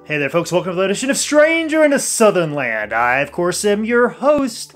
Hey there folks, welcome to the edition of Stranger in a Southern Land. I, of course, am your host,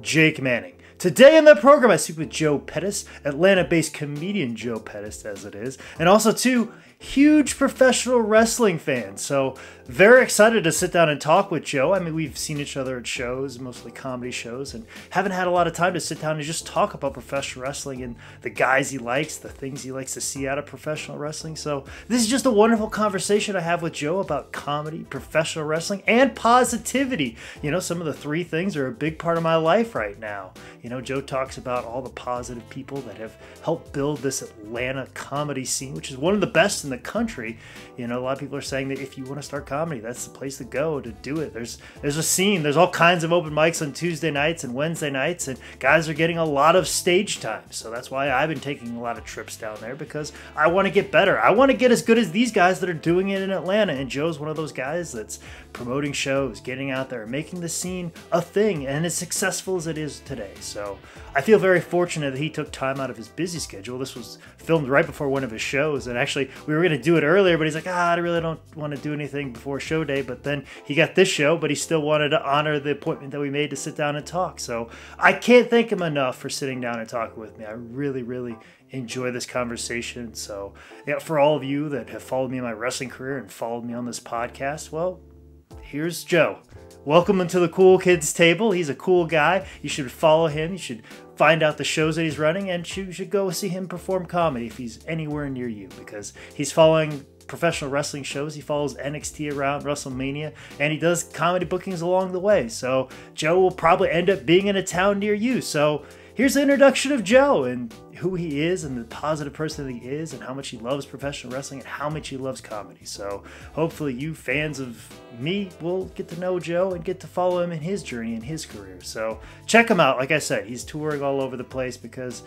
Jake Manning. Today on the program, I speak with Joe Pettis, Atlanta-based comedian Joe Pettis, as it is, and also two huge professional wrestling fans. So very excited to sit down and talk with Joe. I mean, we've seen each other at shows, mostly comedy shows, and haven't had a lot of time to sit down and just talk about professional wrestling and the guys he likes, the things he likes to see out of professional wrestling. So this is just a wonderful conversation I have with Joe about comedy, professional wrestling, and positivity. You know, some of the three things are a big part of my life right now. You know, Joe talks about all the positive people that have helped build this Atlanta comedy scene, which is one of the best in the country. You know, a lot of people are saying that if you want to start comedy, that's the place to go to do it. There's a scene. There's all kinds of open mics on Tuesday nights and Wednesday nights, and guys are getting a lot of stage time. So that's why I've been taking a lot of trips down there, because I want to get better. I want to get as good as these guys that are doing it in Atlanta, and Joe's one of those guys that's promoting shows, getting out there, making the scene a thing, and as successful as it is today. So I feel very fortunate that he took time out of his busy schedule. This was filmed right before one of his shows, and actually we were going to do it earlier, but he's like, I really don't want to do anything before show day. But then he got this show, but he still wanted to honor the appointment that we made to sit down and talk. So I can't thank him enough for sitting down and talking with me. I really enjoy this conversation. So yeah, for all of you that have followed me in my wrestling career and followed me on this podcast, well, here's Joe. Welcome into the cool kids table. He's a cool guy. You should follow him. You should find out the shows that he's running, and you should go see him perform comedy if he's anywhere near you, because he's following professional wrestling shows. He follows NXT around WrestleMania, and he does comedy bookings along the way. So Joe will probably end up being in a town near you. So here's the introduction of Joe and who he is and the positive person that he is and how much he loves professional wrestling and how much he loves comedy. So hopefully you fans of me will get to know Joe and get to follow him in his journey and his career. So check him out. Like I said, he's touring all over the place because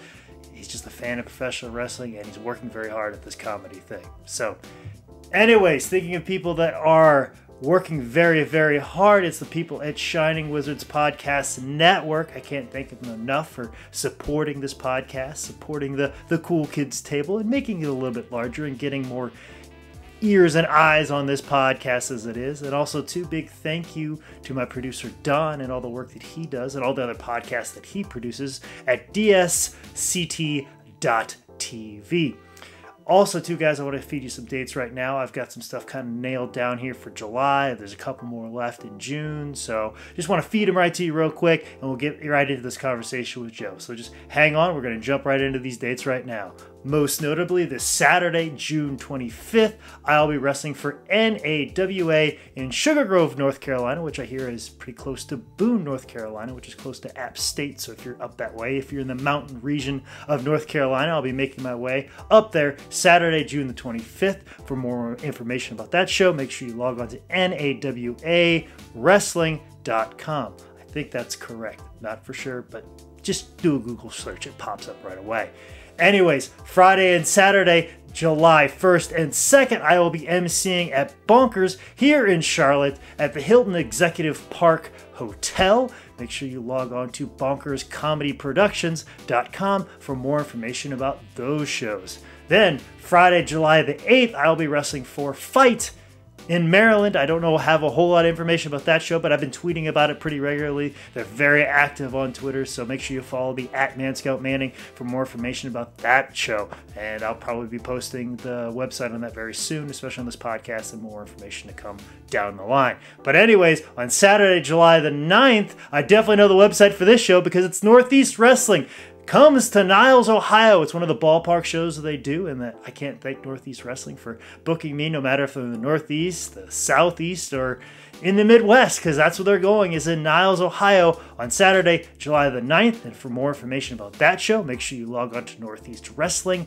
he's just a fan of professional wrestling, and he's working very hard at this comedy thing. So anyways, thinking of people that are working very hard, it's the people at Shining Wizards Podcast Network. I can't thank them enough for supporting this podcast, supporting the Cool Kids Table, and making it a little bit larger and getting more ears and eyes on this podcast as it is. And also, too, big thank you to my producer Don and all the work that he does and all the other podcasts that he produces at dsct.tv. Also, too, guys, I want to feed you some dates right now. I've got some stuff kind of nailed down here for July. There's a couple more left in June. So just want to feed them right to you real quick, and we'll get right into this conversation with Joe. So just hang on. We're going to jump right into these dates right now. Most notably, this Saturday, June 25th, I'll be wrestling for NAWA in Sugar Grove, North Carolina, which I hear is pretty close to Boone, North Carolina, which is close to App State. So if you're up that way, if you're in the mountain region of North Carolina, I'll be making my way up there Saturday, June the 25th. For more information about that show, make sure you log on to nawawrestling.com. I think that's correct. Not for sure, but just do a Google search. It pops up right away. Anyways, Friday and Saturday, July 1st and 2nd, I will be emceeing at Bonkers here in Charlotte at the Hilton Executive Park Hotel. Make sure you log on to bonkerscomedyproductions.com for more information about those shows. Then, Friday, July the 8th, I'll be wrestling for Fight in Maryland. I don't have a whole lot of information about that show, but I've been tweeting about it pretty regularly. They're very active on Twitter, so make sure you follow me at ManScoutManning for more information about that show. And I'll probably be posting the website on that very soon, especially on this podcast, and more information to come down the line. But anyways, on Saturday, July the 9th, I definitely know the website for this show because it's Northeast Wrestling comes to Niles, Ohio. It's one of the ballpark shows that they do, and that I can't thank Northeast Wrestling for booking me, no matter if they're in the Northeast, the Southeast, or in the Midwest, because that's where they're going, is in Niles, Ohio on Saturday, July the 9th. And for more information about that show, make sure you log on to northeastwrestling.com.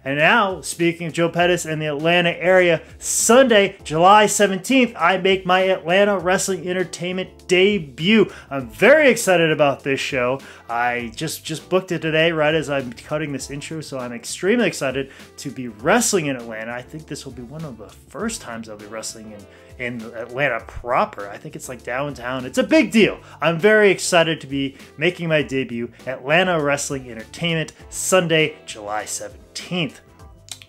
And now, speaking of Joe Pettis and the Atlanta area, Sunday, July 17th, I make my Atlanta Wrestling Entertainment debut. I'm very excited about this show. I just booked it today right as I'm cutting this intro, so I'm extremely excited to be wrestling in Atlanta. I think this will be one of the first times I'll be wrestling in Atlanta proper. I think it's like downtown. It's a big deal. I'm very excited to be making my debut. Atlanta Wrestling Entertainment, Sunday, July 17th.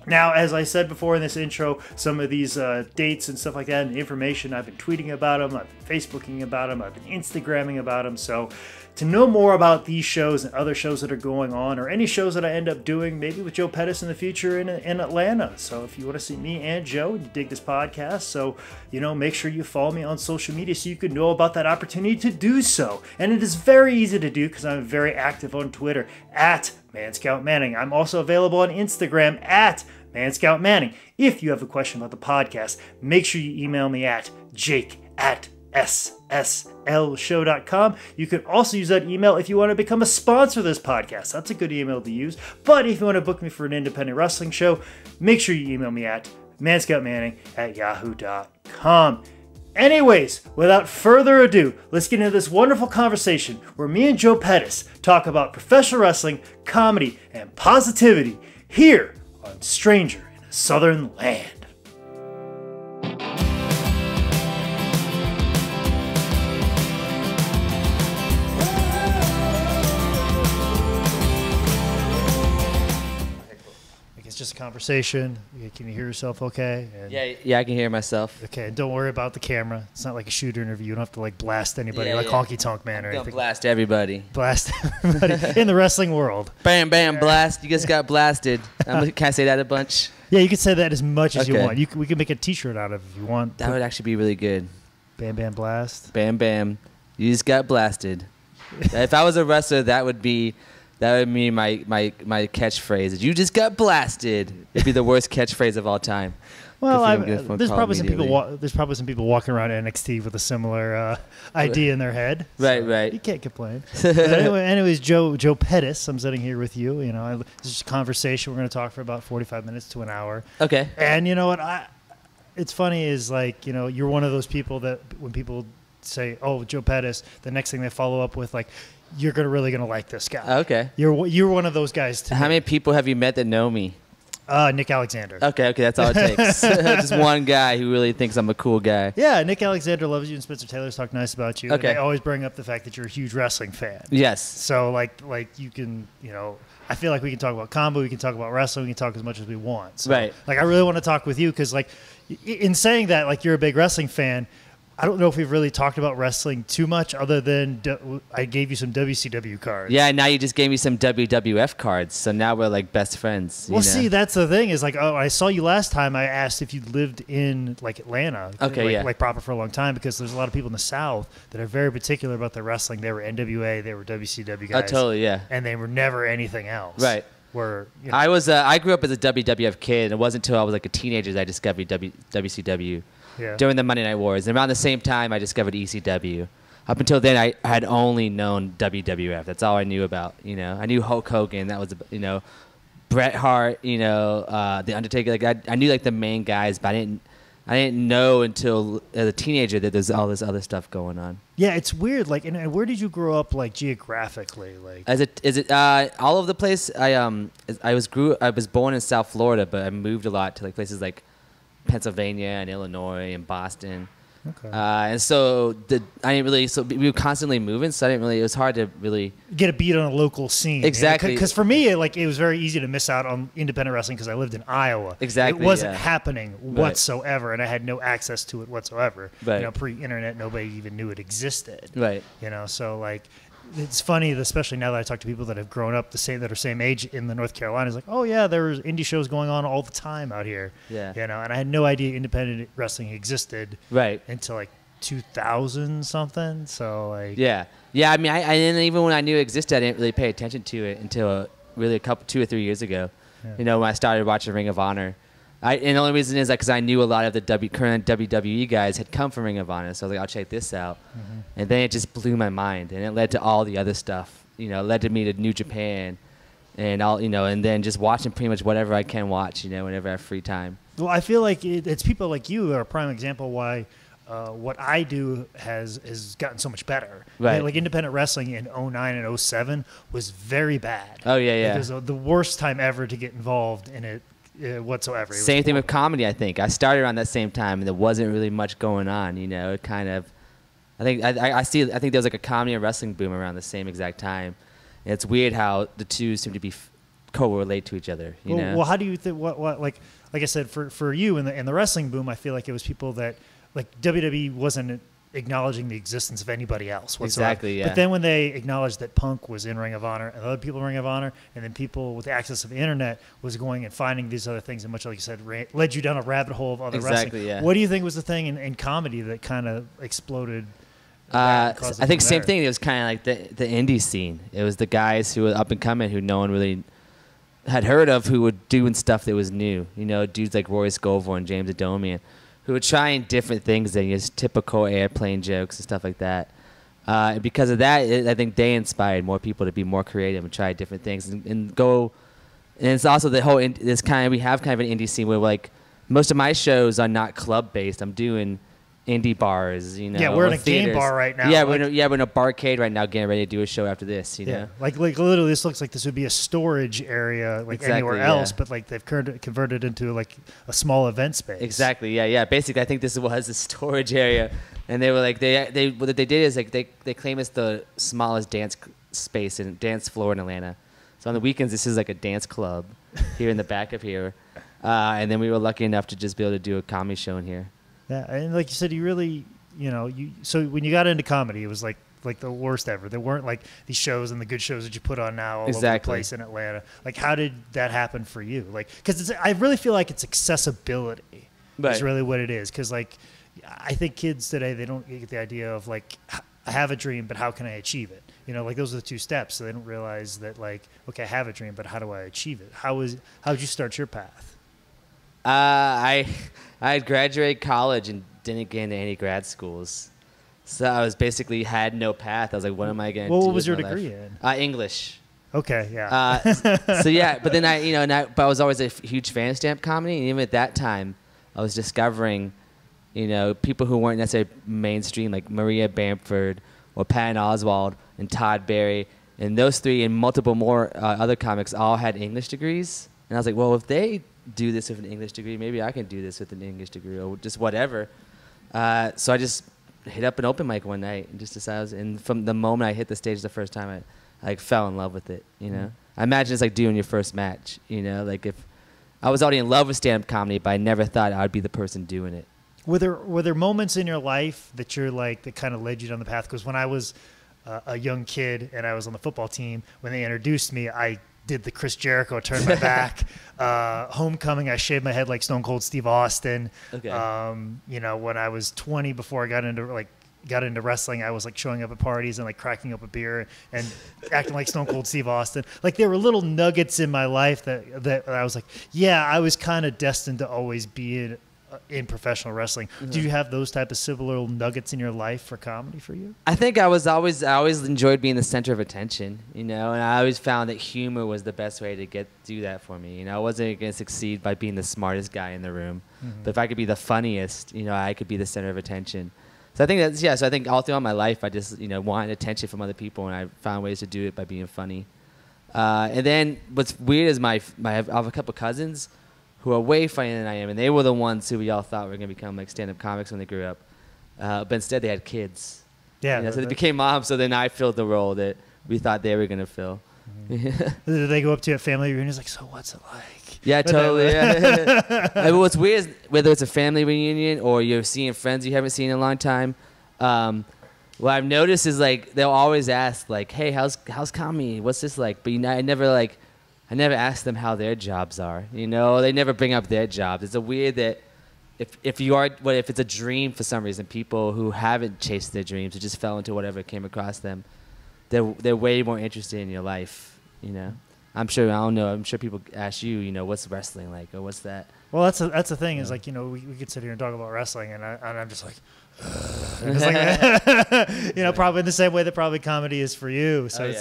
Now, as I said before in this intro, some of these dates and stuff like that and information, I've been tweeting about them, I've been Facebooking about them, I've been Instagramming about them. So to know more about these shows and other shows that are going on, or any shows that I end up doing, maybe with Joe Pettis in the future in Atlanta. So if you want to see me and Joe, you dig this podcast, so, make sure you follow me on social media so you can know about that opportunity to do so. And it is very easy to do because I'm very active on Twitter, at ManScoutManning. I'm also available on Instagram, at ManScoutManning. If you have a question about the podcast, make sure you email me at jake@sslshow.com. You can also use that email if you want to become a sponsor of this podcast. That's a good email to use. But if you want to book me for an independent wrestling show, make sure you email me at manscoutmanning@yahoo.com. Anyways, without further ado, let's get into this wonderful conversation where me and Joe Pettis talk about professional wrestling, comedy, and positivity here on Stranger in a Southern Land. It's just a conversation. Can you hear yourself okay? And yeah, I can hear myself. Okay, and don't worry about the camera. It's not like a shooter interview. You don't have to blast anybody Honky Tonk Man or anything. Blast everybody. Blast everybody in the wrestling world. Bam, bam, blast. You just got blasted. Can I say that a bunch? Yeah, you can say that as much as you want. We can make a T-shirt out of it if you want. That would actually be really good. Bam, bam, blast. Bam, bam. You just got blasted. If I was a wrestler, that would be my catchphrase. You just got blasted. It'd be the worst catchphrase of all time. Well, there's probably some people walking around NXT with a similar idea in their head. Right, so right. You can't complain. But anyways, Joe Pettis, I'm sitting here with you. This is a conversation. We're going to talk for about 45 minutes to an hour. Okay. And you know what? It's funny is you're one of those people that when people say, "Oh, Joe Pettis," the next thing they follow up with you're really gonna like this guy. Okay. You're one of those guys. How many people have you met that know me? Nick Alexander. Okay, that's all it takes. Just one guy who really thinks I'm a cool guy. Yeah, Nick Alexander loves you, and Spencer Taylor's talk nice about you. Okay. And they always bring up the fact that you're a huge wrestling fan. Yes. So you can, I feel like we can talk about combo, we can talk about wrestling, we can talk as much as we want. So, right. I really want to talk with you because in saying that you're a big wrestling fan, I don't know if we've really talked about wrestling too much other than I gave you some WCW cards. Yeah, now you just gave me some WWF cards, so now we're best friends. Well, see, that's the thing is I saw you last time. I asked if you lived in Atlanta, proper for a long time, because there's a lot of people in the South that are very particular about their wrestling. They were NWA, they were WCW guys. Oh, totally, yeah. And they were never anything else. Right. I grew up as a WWF kid, and it wasn't until I was a teenager that I discovered WCW. Yeah. During the Monday Night Wars. And around the same time, I discovered ECW. Up until then, I had only known WWF. That's all I knew about. I knew Hulk Hogan. That was, Bret Hart. The Undertaker. I knew the main guys, but I didn't know until as a teenager that there's all this other stuff going on. Yeah, it's weird. And where did you grow up geographically? All over the place? I was born in South Florida, but I moved a lot to places like Pennsylvania and Illinois and Boston. Okay. And so I didn't really. So we were constantly moving, so I didn't really. It was hard to really get a beat on a local scene. Exactly. Because for me, it was very easy to miss out on independent wrestling because I lived in Iowa. Exactly. It wasn't happening whatsoever, and I had no access to it whatsoever. Right. Pre-internet, nobody even knew it existed. Right. So it's funny, especially now that I talk to people that have grown up that are same age in the North Carolina. It's oh yeah, there was indie shows going on all the time out here. Yeah. And I had no idea independent wrestling existed. Right. Until 2000 something. So Yeah. I mean, I didn't, even when I knew it existed, I didn't really pay attention to it until really 2 or 3 years ago. Yeah. When I started watching Ring of Honor. And the only reason is because I knew a lot of the current WWE guys had come from Ring of Honor, so I was I'll check this out. Mm-hmm. And then it just blew my mind, and it led to all the other stuff. It led to me to New Japan, and and then just watching pretty much whatever I can watch, whenever I have free time. Well, I feel like it's people like you are a prime example why what I do has gotten so much better. Right. Independent wrestling in 2009 and 2007 was very bad. Oh yeah. It was the worst time ever to get involved in it. Whatsoever. Same thing with comedy, I think. I started around that same time, and there wasn't really much going on. It kind of, I think there was a comedy and wrestling boom around the same exact time. And it's weird how the two seem to be correlate to each other. You know? Well, how do you think? What like I said, for you in the wrestling boom, I feel like it was people that like WWE wasn't acknowledging the existence of anybody else whatsoever. Exactly, yeah. But then when they acknowledged that Punk was in Ring of Honor and other people in Ring of Honor, and then people with the access of the internet was going and finding these other things, and much like you said, led you down a rabbit hole of other wrestling. Yeah. What do you think was the thing in comedy that kind of exploded? I think same thing. It was kind of like the indie scene. It was the guys who were up and coming who no one really had heard of, who were doing stuff that was new. You know, dudes like Roy Scovel and James Adomian, who were trying different things than just typical airplane jokes and stuff like that. And because of that, I think they inspired more people to be more creative and try different things and go. And it's also the whole we have kind of an indie scene where like most of my shows are not club based. I'm doing indie bars, you know. Yeah, we're in a game bar right now. Yeah, we're in a barcade right now, getting ready to do a show after this. You know, like literally, this looks like this would be a storage area, like anywhere else, but like they've converted into like a small event space. Exactly. Yeah. Basically, I think this was a storage area, and they were like what they did is like they claim it's the smallest dance space and dance floor in Atlanta. So on the weekends, this is like a dance club here in the back of here, and then we were lucky enough to just be able to do a comedy show in here. Yeah, and like you said, you really, so when you got into comedy, it was like the worst ever. There weren't like these shows and the good shows that you put on now all over the place in Atlanta. Like, how did that happen for you? Like, because I really feel like it's accessibility is really what it is. Because like, I think kids today, they don't get the idea of like, I have a dream, but how can I achieve it? You know, like those are the two steps. So they don't realize that like, okay, I have a dream, but how do I achieve it? How did you start your path? I had graduated college and didn't get into any grad schools. So I was basically had no path. I was like, what am I going to do? What was your degree in? English. Okay, yeah. So yeah, but then but I was always a huge fan of stand-up comedy. And even at that time, I was discovering, people who weren't necessarily mainstream, like Maria Bamford or Patton Oswalt and Todd Barry. And those three and multiple more other comics all had English degrees. And I was like, well, if they do this with an English degree, maybe I can do this with an English degree or just whatever. So I just hit up an open mic one night and just decided, and from the moment I hit the stage the first time, I fell in love with it, I imagine it's like doing your first match, like if I was already in love with stand-up comedy, but I never thought I would be the person doing it. Were there moments in your life that you're like, that kind of led you down the path? Because when I was a young kid and I was on the football team, when they introduced me, I did the Chris Jericho, turned my back. Homecoming, I shaved my head like Stone Cold Steve Austin. Okay. When I was 20, before I got into wrestling, I was like showing up at parties and like cracking up a beer and acting like Stone Cold Steve Austin. Like there were little nuggets in my life that I was like, yeah, I was kind of destined to always be in professional wrestling. Mm-hmm. Did you have those type of similar little nuggets in your life for comedy for you? I think I always enjoyed being the center of attention, and I always found that humor was the best way to do that for me. I wasn't going to succeed by being the smartest guy in the room, but if I could be the funniest, I could be the center of attention. So I think so I think all throughout my life, I just, wanted attention from other people, and I found ways to do it by being funny. And then what's weird is I have a couple cousins who are way funnier than I am, and they were the ones who we all thought were going to become like stand-up comics when they grew up. But instead they had kids. Yeah. So they became moms, so then I filled the role that we thought they were going to fill. Mm-hmm. Did they go up to you at family reunions like, so what's it like? Yeah, totally. Yeah. What's weird is whether it's a family reunion or you're seeing friends you haven't seen in a long time, what I've noticed is like they'll always ask like, hey, how's comedy? What's this like? But I never ask them how their jobs are. They never bring up their jobs. It's a weird that if it's a dream for some reason, people who haven't chased their dreams, who just fell into whatever came across them, they're way more interested in your life. I'm sure, I don't know, I'm sure people ask you, what's wrestling like, or what's that? Well, that's the thing is like, we could sit here and talk about wrestling, and I'm just like, it's like probably in the same way that probably comedy is for you. So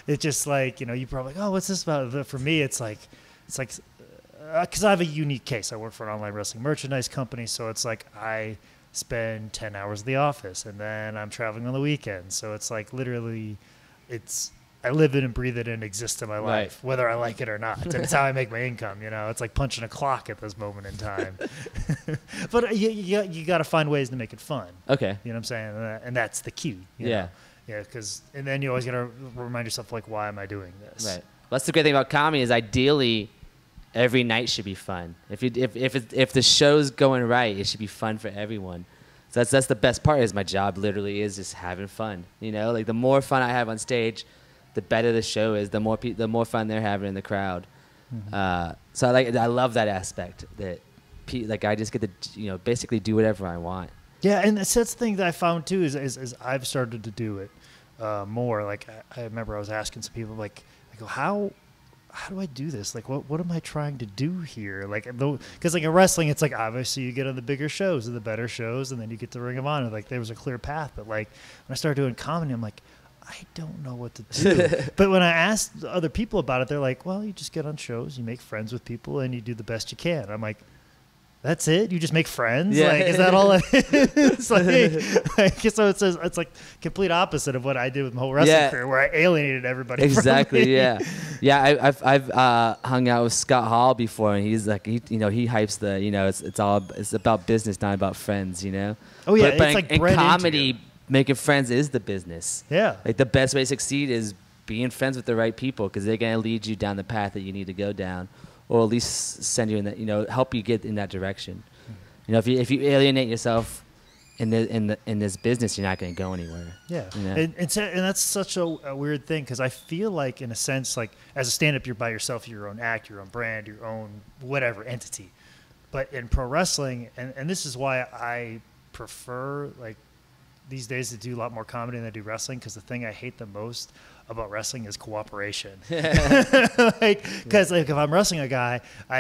it's just like, you're probably like, oh, what's this about? But for me, it's like, because I have a unique case. I work for an online wrestling merchandise company, so it's like I spend 10 hours at the office, and then I'm traveling on the weekends. So it's like literally, I live it and breathe it and exist in my life, whether I like it or not. And it's how I make my income. It's like punching a clock at this moment in time. But you got to find ways to make it fun. Okay. You know what I'm saying? And that's the key. You know? Yeah. Because and then you always got to remind yourself like, why am I doing this? Right. That's the great thing about comedy is ideally every night should be fun. If the show's going right, it should be fun for everyone. So that's the best part. Is my job literally is just having fun. You know, like the more fun I have on stage, the better the show is. The more fun they're having in the crowd. Mm-hmm. So I love that aspect that like I just get to basically do whatever I want. Yeah, and that's the thing that I found too is I've started to do it more. Like I remember I was asking some people like I go how do I do this? Like, what am I trying to do here? Like, because like in wrestling, it's like obviously you get on the bigger shows and the better shows, and then you get to Ring of Honor. Like, there was a clear path. But like when I started doing comedy, I'm like, I don't know what to do. But when I asked other people about it, they're like, well, you just get on shows, you make friends with people, and you do the best you can. I'm like, that's it? You just make friends? Yeah. Like, is that all it is? So it's like complete opposite of what I did with my whole wrestling career, where I alienated everybody. Exactly. Yeah. I've hung out with Scott Hall before, and he's like, he hypes the, it's about business, not about friends. Oh yeah. But it's like in comedy, making friends is the business. Yeah. Like the best way to succeed is being friends with the right people, because they're gonna lead you down the path that you need to go down. Or at least send you in that, help you get in that direction. If you alienate yourself in this business, you're not going to go anywhere. Yeah, and that's such a weird thing, because I feel like in a sense, like as a stand-up, you're by yourself, your own act, your own brand, your own whatever entity. But in pro wrestling, and this is why I prefer like these days to do a lot more comedy than I do wrestling, because the thing I hate the most about wrestling is cooperation. Because if I'm wrestling a guy, we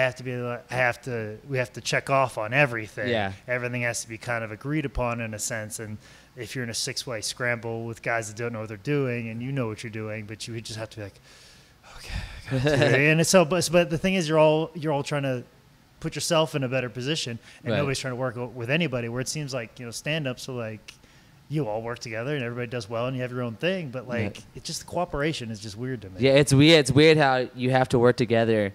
have to check off on everything. Yeah. Everything has to be kind of agreed upon in a sense. And if you're in a 6-way scramble with guys that don't know what they're doing, and you know what you're doing, but you just have to be like, okay. And so, but the thing is, you're all trying to put yourself in a better position, and nobody's trying to work with anybody. Where it seems like stand-ups are like, you all work together and everybody does well and you have your own thing, but like it's just cooperation is just weird to me. Yeah, it's weird. It's weird how you have to work together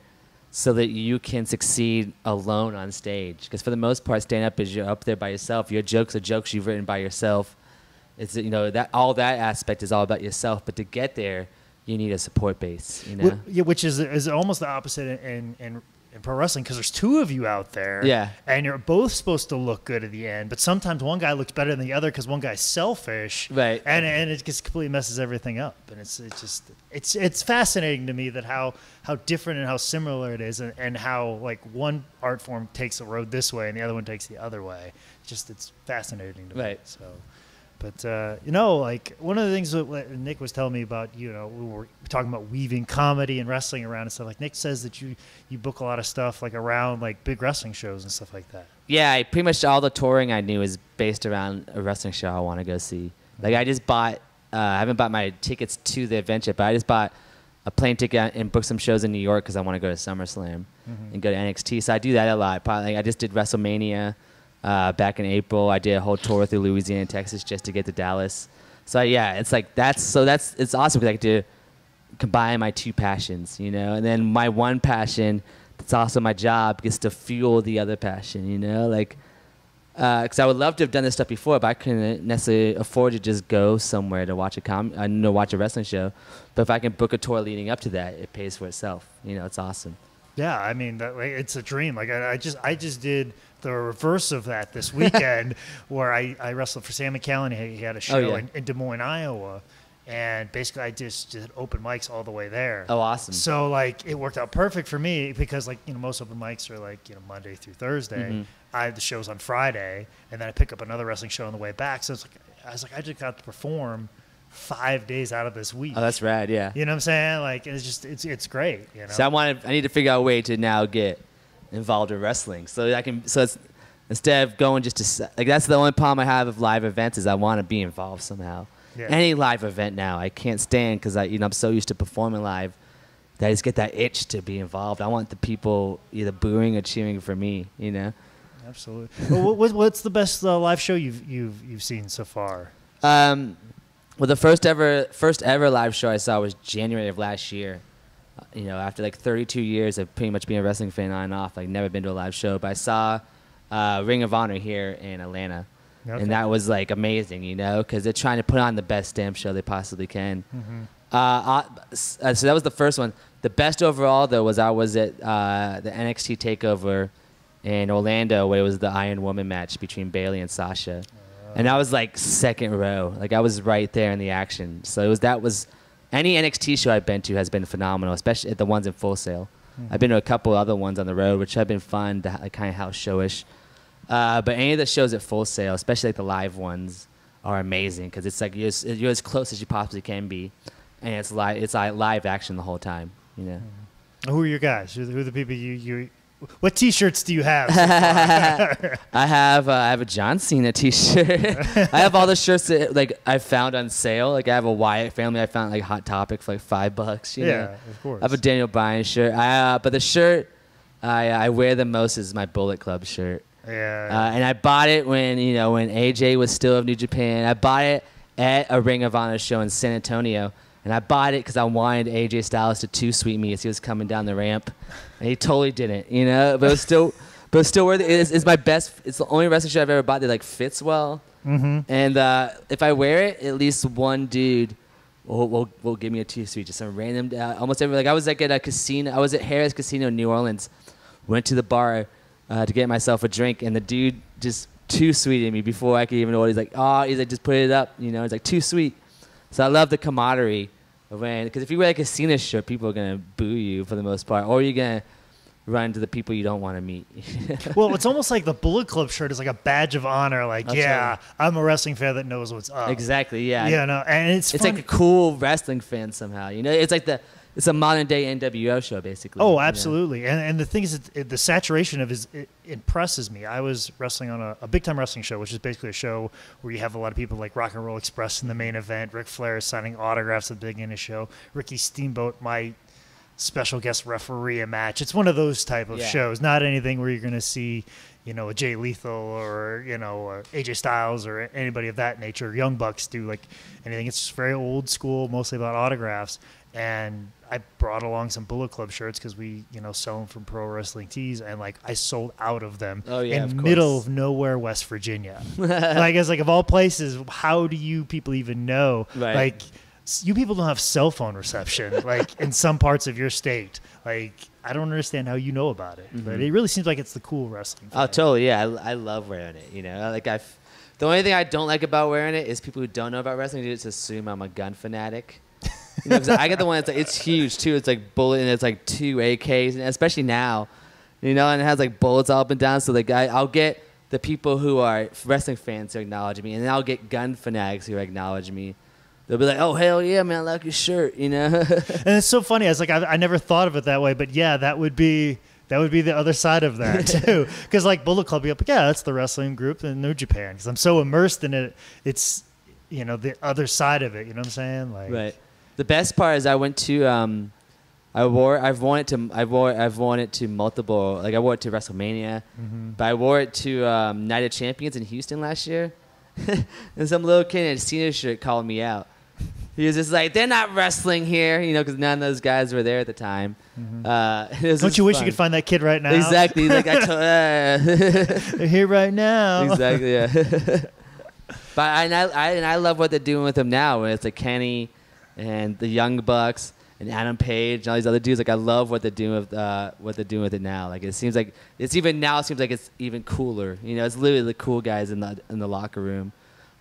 so that you can succeed alone on stage. Because for the most part, stand up is you're up there by yourself. Your jokes are jokes you've written by yourself. It's that all that aspect is all about yourself. But to get there, you need a support base. Yeah, which is almost the opposite in pro wrestling, because there's two of you out there, and you're both supposed to look good at the end, but sometimes one guy looks better than the other because one guy's selfish, right? And it just completely messes everything up. And it's fascinating to me that how different and how similar it is, and how like one art form takes a road this way and the other one takes the other way. It's fascinating to me. So. But, like one of the things that Nick was telling me about, we were talking about weaving comedy and wrestling around and stuff. Like Nick says that you book a lot of stuff like around like big wrestling shows and stuff like that. Yeah, pretty much all the touring I knew is based around a wrestling show I want to go see. Like I just bought, I haven't bought my tickets to the event yet, but I just bought a plane ticket and booked some shows in New York because I want to go to SummerSlam and go to NXT. So I do that a lot. Probably, I just did WrestleMania. Back in April, I did a whole tour through Louisiana and Texas just to get to Dallas. So yeah, it's like it's awesome because I get to combine my two passions, and then my one passion that's also my job gets to fuel the other passion, because I would love to have done this stuff before, but I couldn't necessarily afford to just go somewhere to watch watch a wrestling show. But if I can book a tour leading up to that, it pays for itself. It's awesome. Yeah, I mean, it's a dream. Like I just did the reverse of that this weekend, where I wrestled for Sam McCallum. He had a show in Des Moines, Iowa, and basically I just did open mics all the way there. Oh, awesome! So like it worked out perfect for me because like most open mics are like Monday through Thursday. I have the shows on Friday, and then I pick up another wrestling show on the way back. So I just got to perform 5 days out of this week. Oh, that's rad, yeah. You know what I'm saying? Like it's great. So I need to figure out a way to now get involved in wrestling, so it's instead of going just to like that's the only problem I have with live events is I want to be involved somehow. Yeah. Any live event now I can't stand because I'm so used to performing live that I just get that itch to be involved. I want the people either booing or cheering for me. Absolutely. Well, what's the best live show you've seen so far? Well, the first ever live show I saw was January of last year. After like 32 years of pretty much being a wrestling fan on and off, like never been to a live show, but I saw Ring of Honor here in Atlanta. Okay. And that was like amazing, because they're trying to put on the best damn show they possibly can. So that was the first one. The best overall though was I was at the NXT Takeover in Orlando, where it was the Iron Woman match between Bayley and Sasha, and I was like second row. Like I was right there in the action. So that was any NXT show I've been to has been phenomenal, especially at the ones in Full Sail. I've been to a couple other ones on the road, which have been fun, like kind of house showish. But any of the shows at Full Sail, especially like the live ones, are amazing because it's like you're as close as you possibly can be, and it's like live action the whole time. You know. Who are your guys? Who are the people you? What T-shirts do you have? I have a John Cena T-shirt. I have all the shirts that like I found on sale. Like I have a Wyatt family I found like Hot Topic for like $5. You know? Of course. I have a Daniel Bryan shirt. But the shirt I wear the most is my Bullet Club shirt. Yeah. And I bought it when AJ was still of New Japan. I bought it at a Ring of Honor show in San Antonio. And I bought it because I wanted AJ Styles to too-sweet me as he was coming down the ramp. And he totally didn't, you know? But it was still worth it. It's my best. It's the only wrestling shirt I've ever bought that, like, fits well. Mm-hmm. And if I wear it, at least one dude will give me a too-sweet. Just some random, almost every, like, I was like at a casino. I was at Harris Casino in New Orleans. Went to the bar to get myself a drink. And the dude just too-sweeted me before I could even order. He's like, just put it up, you know? He's like, too sweet. So I love the camaraderie. Because if you wear like a Cena shirt, people are going to boo you for the most part, or you're going to run into the people you don't want to meet. Well, it's almost like the Bullet Club shirt is like a badge of honor. Like, I'm a wrestling fan that knows what's up. Exactly, yeah. Yeah, no, and it's like a cool wrestling fan somehow. You know, it's like it's a modern day NWO show, basically. Oh, absolutely. You know? And the thing is, the saturation of it impresses me. I was wrestling on a big time wrestling show, which is basically a show where you have a lot of people like Rock and Roll Express in the main event, Ric Flair signing autographs at the beginning of the show, Ricky Steamboat might special guest referee a match. It's one of those type of shows, not anything where you're going to see, you know, a Jay Lethal or, you know, AJ Styles or anybody of that nature. Young Bucks do like anything. It's very old school, mostly about autographs. And I brought along some Bullet Club shirts because we, you know, sell them from Pro Wrestling Tees, and like I sold out of them in middle of nowhere, West Virginia. Like it's like of all places, how do you people even know? Right. Like you people don't have cell phone reception, like in some parts of your state. Like I don't understand how you know about it, but it really seems like it's the cool wrestling thing. Oh, totally. Yeah, I love wearing it. You know, like the only thing I don't like about wearing it is people who don't know about wrestling just assume I'm a gun fanatic. You know, 'cause I get the one that's like, it's huge too. It's like bullet and it's like 2 AKs, and especially now, you know, and it has like bullets all up and down. So like I'll get the people who are wrestling fans to acknowledge me, and then I'll get gun fanatics who acknowledge me. They'll be like, "Oh hell yeah, man, I like your shirt," you know. And it's so funny. I was like, I never thought of it that way, but yeah, that would be the other side of that too. Because like Bullet Club, you're like, yeah, that's the wrestling group in New Japan. Because I'm so immersed in it, it's, you know, the other side of it. You know what I'm saying? Like, right. The best part is I went to I've worn it to multiple, like I wore it to WrestleMania, but I wore it to Night of Champions in Houston last year. And some little kid in a Cena shirt called me out. He was just like, "They're not wrestling here," you know, because none of those guys were there at the time. Don't you wish you could find that kid right now? Exactly. Like they're here right now. Exactly. Yeah. But I love what they're doing with him now. When it's like Kenny and the Young Bucks and Adam Page and all these other dudes. Like I love what they're doing with it now. Like it seems like it's even cooler. You know, it's literally the cool guys in the locker room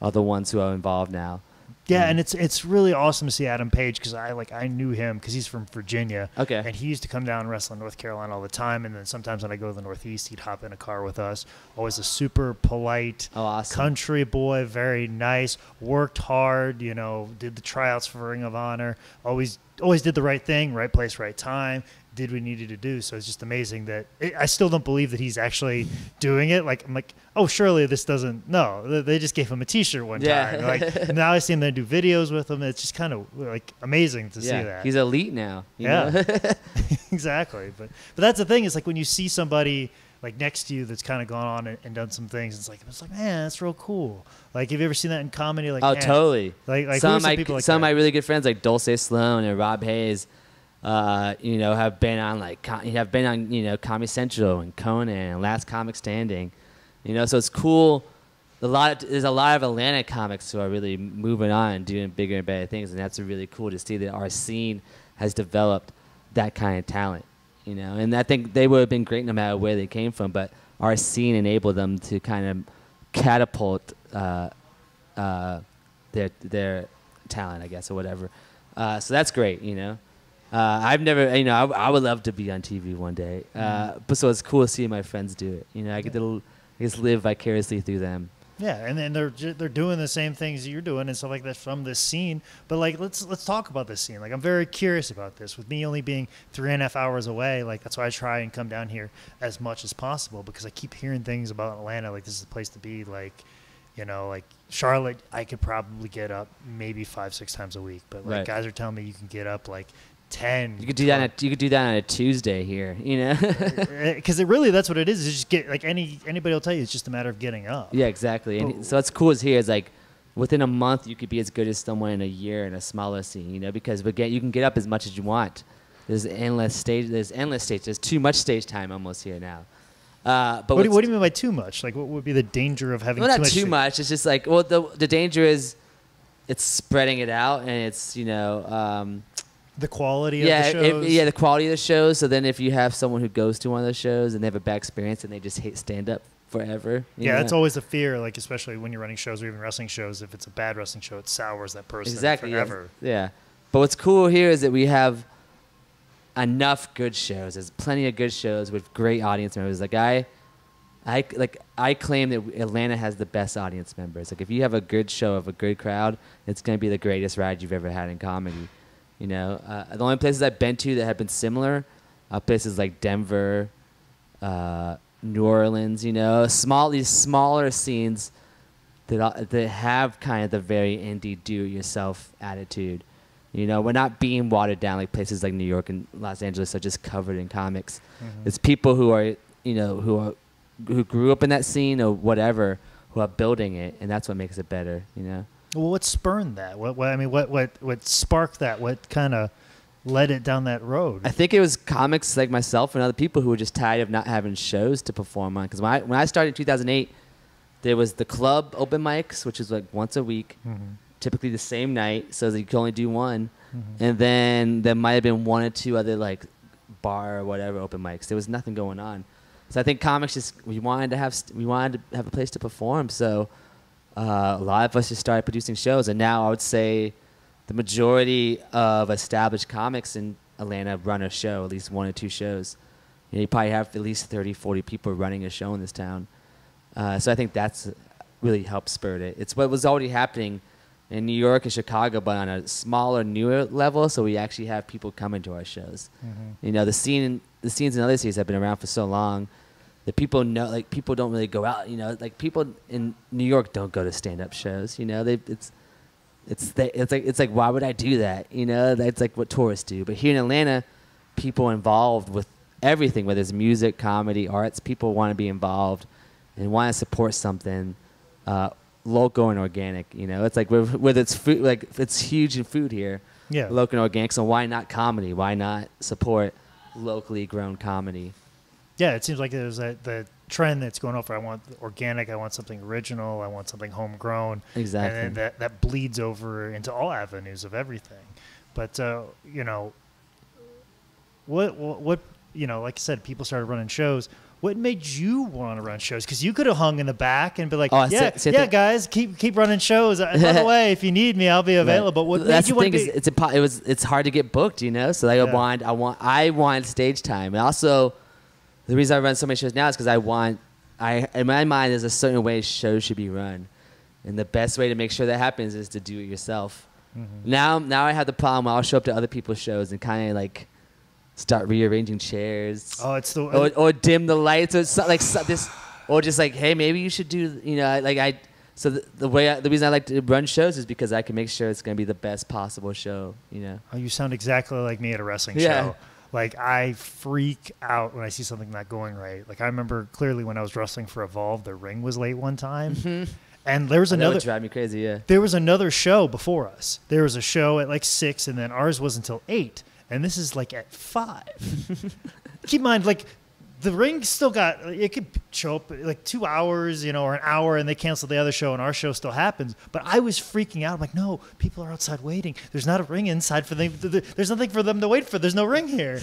are the ones who are involved now. Yeah, and it's really awesome to see Adam Page because I knew him because he's from Virginia. Okay. And he used to come down and wrestle in North Carolina all the time, and then sometimes when I go to the Northeast, he'd hop in a car with us. Always a super polite country boy, very nice, worked hard, you know, did the tryouts for Ring of Honor, always did the right thing, right place, right time, did what he needed to do. So it's just amazing that I still don't believe that he's actually doing it. Like I'm like, oh, surely this doesn't. No, they just gave him a T-shirt one time. Like now I see him then do videos with him. It's just kind of like amazing to see that. He's elite now. You know? Exactly. But that's the thing is like when you see somebody like next to you that's kind of gone on and done some things, it's like man, that's real cool. Like have you ever seen that in comedy? Like totally. Like some of my really good friends like Dulce Sloan and Rob Hayes. You know, have been on you know, Comedy Central and Conan and Last Comic Standing, you know, so it's cool. There's a lot of Atlanta comics who are really moving on and doing bigger and better things, and that's really cool to see that our scene has developed that kind of talent, you know. And I think they would have been great no matter where they came from, but our scene enabled them to kind of catapult their talent, I guess, or whatever. So that's great, you know. I've never, you know, I would love to be on TV one day. But so it's cool to see my friends do it. You know, I get to, I guess, live vicariously through them. Yeah, and then they're doing the same things you're doing and stuff like that from this scene. But like, let's talk about this scene. Like, I'm very curious about this. With me only being 3.5 hours away, like that's why I try and come down here as much as possible, because I keep hearing things about Atlanta. Like, this is the place to be. Like, you know, like Charlotte, I could probably get up maybe 5-6 times a week. But like, guys are telling me you can get up like 10. You could do that. You could do that on a Tuesday here, you know. Because really, that's what it is. It's just get like anybody will tell you. It's just a matter of getting up. Yeah, exactly. And so what's cool is here is like within a month you could be as good as someone in a year in a smaller scene, you know, because again you can get up as much as you want. There's endless stage. There's too much stage time almost here now. But what do you mean by too much? Like, what would be the danger of having too much? Not too much. It's just like, well, the danger is it's spreading it out, and it's, you know. The quality of the shows? The quality of the shows. So then if you have someone who goes to one of those shows and they have a bad experience and they just hate stand-up forever. Yeah, that's always a fear, like especially when you're running shows or even wrestling shows. If it's a bad wrestling show, it sours that person forever. Yeah. But what's cool here is that we have enough good shows. There's plenty of good shows with great audience members. Like I claim that Atlanta has the best audience members. Like if you have a good show of a good crowd, it's going to be the greatest ride you've ever had in comedy. You know, the only places I've been to that have been similar are places like Denver, New Orleans. You know, these smaller scenes that have kind of the very indie do-it-yourself attitude. You know, we're not being watered down like places like New York and Los Angeles are just covered in comics. Mm-hmm. It's people who are, you know, who grew up in that scene or whatever, who are building it, and that's what makes it better. You know. Well, what spurned that? What sparked that? What kind of led it down that road? I think it was comics like myself and other people who were just tired of not having shows to perform on. Because when I started in 2008, there was the club open mics, which is like once a week, typically the same night, so that you could only do one. And then there might have been one or two other like bar or whatever open mics. There was nothing going on. So I think comics we wanted to have a place to perform. So. A lot of us just started producing shows, and now I would say the majority of established comics in Atlanta run a show, at least 1 or 2 shows. You know, you probably have at least 30, 40 people running a show in this town. So I think that's really helped spur it. It's what was already happening in New York and Chicago, but on a smaller, newer level, so we actually have people coming to our shows. You know, the scenes in other cities have been around for so long. The people know, like, people don't really go out, you know, like people in New York don't go to stand-up shows, you know, it's like, why would I do that? You know, that's like what tourists do. But here in Atlanta, people involved with everything, whether it's music, comedy, arts, people want to be involved and want to support something local and organic, you know. It's like, whether it's food, like, it's huge in food here, local and organic, so why not comedy? Why not support locally grown comedy? Yeah, it seems like there's the trend that's going over. I want organic. I want something original. I want something homegrown. Exactly. And then that bleeds over into all avenues of everything. But you know, what you know, like I said, people started running shows. What made you want to run shows? Because you could have hung in the back and be like, guys, keep running shows. By the way, if you need me, I'll be available. What That's made you the thing want to is, it's hard to get booked, you know. So like I want stage time, and also. The reason I run so many shows now is because in my mind, there's a certain way shows should be run. And the best way to make sure that happens is to do it yourself. Now I have the problem where I'll show up to other people's shows and kind of like start rearranging chairs. Oh, it's the or dim the lights or this, or just like, hey, maybe you should do, you know, like so the reason I like to run shows is because I can make sure it's going to be the best possible show, you know. Oh, you sound exactly like me at a wrestling show. Like, I freak out when I see something not going right. Like, I remember clearly when I was wrestling for Evolve, the ring was late one time. And there was another... That would drive me crazy, yeah. There was another show before us. There was a show at, like, 6, and then ours was until 8. And this is, like, at 5. Keep in mind, like, the ring still got, it could show up like 2 hours, or an hour, and they cancel the other show, and our show still happens. But I was freaking out. I'm like, no, people are outside waiting. There's not a ring inside for them. There's nothing for them to wait for. There's no ring here.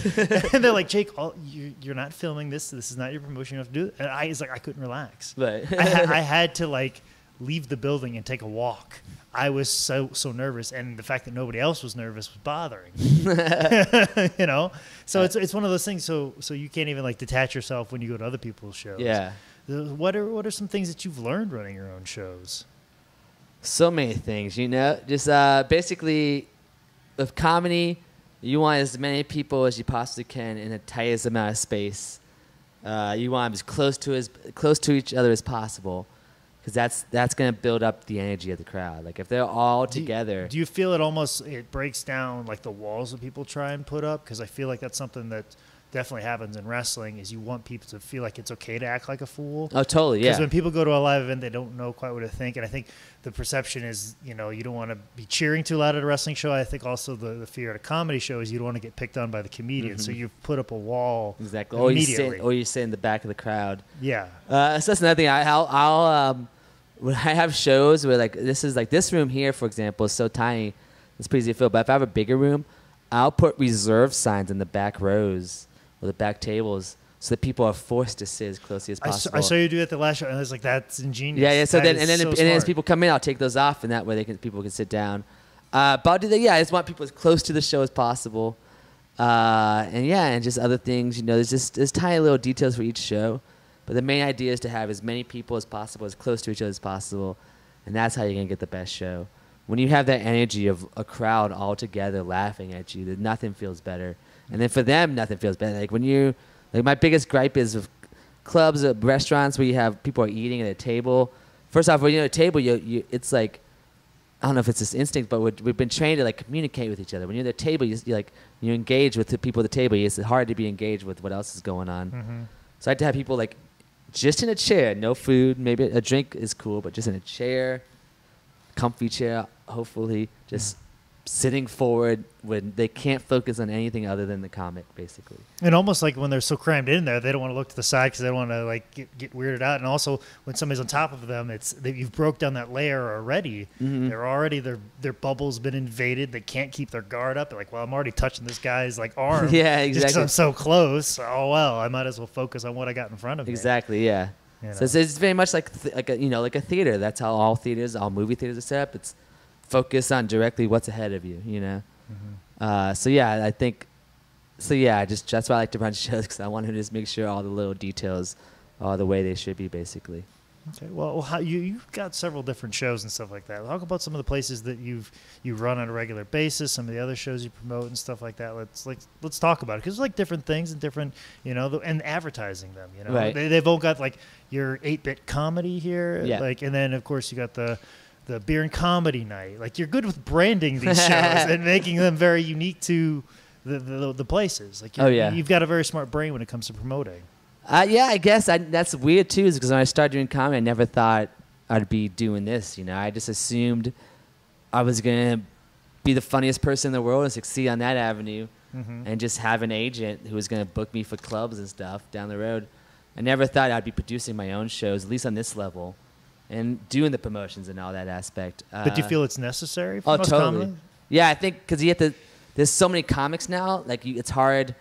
And they're like, Jake, you're not filming this. This is not your promotion. You have to do it. And I was like, I couldn't relax. Right. I had to leave the building and take a walk. I was so nervous, and the fact that nobody else was nervous was bothering me. So it's one of those things. So you can't even detach yourself when you go to other people's shows. Yeah. What are some things that you've learned running your own shows? So many things, just basically with comedy, you want as many people as you possibly can in the tightest amount of space. You want them as close to each other as possible. Because that's going to build up the energy of the crowd. Like if they're all together. Do you feel it breaks down the walls that people try and put up? Because I feel like that's something that definitely happens in wrestling. Is you want people to feel like it's okay to act like a fool. Oh, totally, yeah. Because when people go to a live event, they don't know quite what to think. And I think the perception is, you don't want to be cheering too loud at a wrestling show. I think also the fear at a comedy show is you don't want to get picked on by the comedian. Mm-hmm. So you put up a wall exactly. immediately. Or you sit in the back of the crowd. Yeah. So that's another thing. I'll when I have shows where this room here, for example, is so tiny, it's pretty easy to fill. But if I have a bigger room, I'll put reserve signs in the back rows or the back tables so that people are forced to sit as closely as possible. I saw you do it at the last show, and I was like, that's ingenious. Yeah. So then as people come in, I'll take those off, and that way people can sit down. But I'll do that. Yeah, I just want people as close to the show as possible. And just other things. There's tiny little details for each show. But the main idea is to have as many people as possible, as close to each other as possible, and that's how you're going to get the best show. When you have that energy of a crowd all together laughing at you, nothing feels better. And then for them, nothing feels better. My biggest gripe is with clubs or restaurants where you have people are eating at a table. First off, when you're at a table, it's like, I don't know if it's this instinct, but we've been trained to communicate with each other. When you're at the table, you engage with the people at the table. It's hard to be engaged with what else is going on. Mm-hmm. So I had to have people just in a chair, no food, maybe a drink is cool, but just in a chair, comfy chair, hopefully, just sitting forward when they can't focus on anything other than the comic, basically. And almost like when they're so crammed in there, they don't want to look to the side because they don't want to get weirded out. And also when somebody's on top of them, you've broke down that layer already. Mm-hmm. They're already their bubble's been invaded. They can't keep their guard up. They're like, well, I'm already touching this guy's arm. Yeah, exactly. Just because I'm so close. Oh well, I might as well focus on what I got in front of me. Exactly. Yeah. So it's very much like a theater. That's how all movie theaters are set up. It's focus on directly what's ahead of you. Mm-hmm. That's why I like to run shows, because I want to just make sure all the little details are the way they should be, basically. Okay. Well, you've got several different shows and stuff like that. Talk about some of the places that you run on a regular basis, some of the other shows you promote and stuff like that. Let's talk about it, because it's different things and different, and advertising them. Right. They've all got your 8-bit comedy here, yeah. And then of course you got the beer and comedy night. You're good with branding these shows and making them very unique to the places. You've got a very smart brain when it comes to promoting. Yeah, I guess that's weird too, is because when I started doing comedy, I never thought I'd be doing this. I just assumed I was gonna be the funniest person in the world and succeed on that avenue, mm-hmm. and just have an agent who was gonna book me for clubs and stuff down the road. I never thought I'd be producing my own shows, at least on this level, and doing the promotions and all that aspect. But do you feel it's necessary for most totally. comedy? Yeah, I think because there's so many comics now. It's hard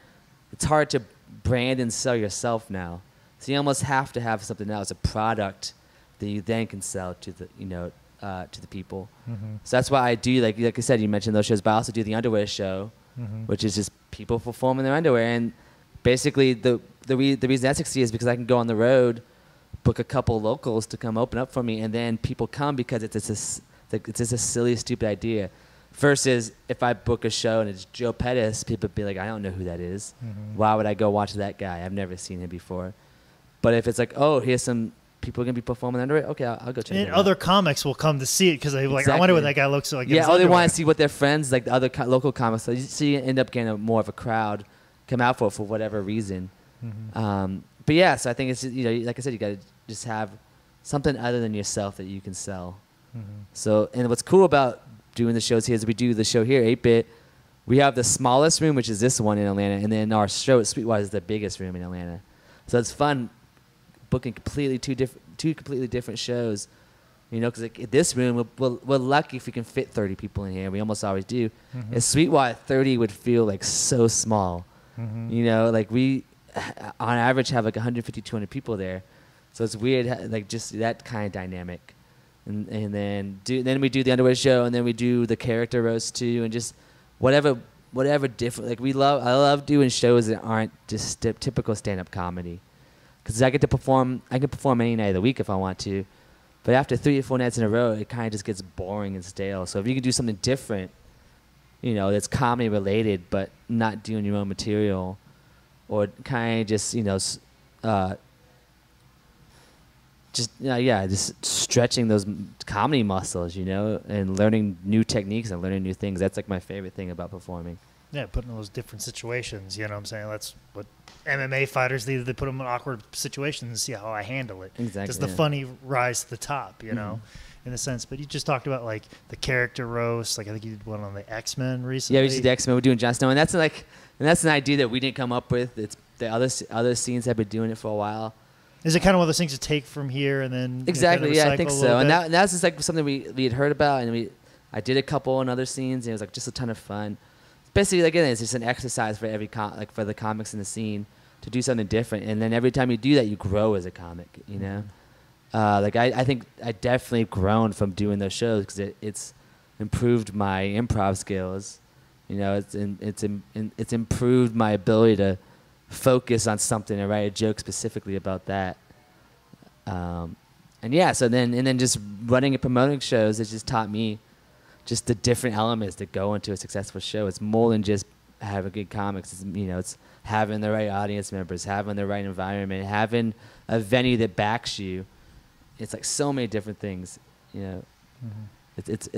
to brand and sell yourself now. So you almost have to have something else, a product that you then can sell to the to the people. Mm-hmm. So that's why I do, like I said, you mentioned those shows, but I also do the underwear show, mm-hmm. which is just people performing their underwear. And basically the reason I succeed is because I can go on the road, book a couple locals to come open up for me, and then people come because it's just a silly, stupid idea. Versus if I book a show and it's Joe Pettis, people be like, I don't know who that is. Mm-hmm. Why would I go watch that guy? I've never seen him before. But if it's like, oh, here's some people going to be performing under it, okay, I'll go check it out. And other comics will come to see it because they're like, exactly. I wonder what that guy looks like. Yeah, they want to see what their friends, like the other local comics, so you end up getting more of a crowd come out for whatever reason. Mm-hmm. But yeah, so I think it's, like I said, you got to just have something other than yourself that you can sell. Mm-hmm. So, and what's cool about doing the shows here is we do the show here, 8-Bit. We have the smallest room, which is this one in Atlanta, and then our show at Sweetwater is the biggest room in Atlanta. So it's fun booking two completely different shows. Because like, this room, we're lucky if we can fit 30 people in here. We almost always do. Mm-hmm. At Sweetwater, 30 would feel like so small. Mm-hmm. Like we, on average, have like 150, 200 people there. So it's weird, like just that kind of dynamic. And then we do the underwear show, and then we do the character roast too, and just whatever different. Like I love doing shows that aren't just typical stand-up comedy, because I can perform any night of the week if I want to. But after 3 or 4 nights in a row, it kind of just gets boring and stale. So if you can do something different, that's comedy related, but not doing your own material, or kind of just, just stretching those comedy muscles, and learning new techniques and learning new things. That's like my favorite thing about performing. Yeah, putting in those different situations, you know what I'm saying? That's what MMA fighters, they put them in awkward situations and see how I handle it. Exactly. Does the funny rise to the top, in a sense? But you just talked about, like, the character roast. Like, I think you did one on the XMen recently. Yeah, we did the XMen. We're doing Jon Snow. And that's an idea that we didn't come up with. It's the other scenes have been doing it for a while. Is it kind of one of those things to take from here and then exactly? Kind of I think so. And that's just like something we had heard about, and I did a couple in other scenes, and it was like just a ton of fun. Basically, again, it's just an exercise for for the comics in the scene to do something different, and then every time you do that, you grow as a comic. I think I definitely grown from doing those shows because it's improved my improv skills. It's improved my ability to focus on something and write a joke specifically about that. So then just running and promoting shows has just taught me just the different elements that go into a successful show. It's more than just having good comics. It's having the right audience members, having the right environment, having a venue that backs you. It's like so many different things. It's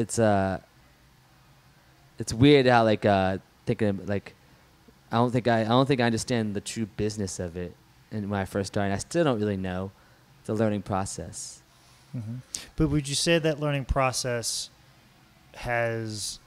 weird how thinking of, like, I don't think I understand the true business of it. And when I first started, I still don't really know the learning process. Mm-hmm. But would you say that learning process has?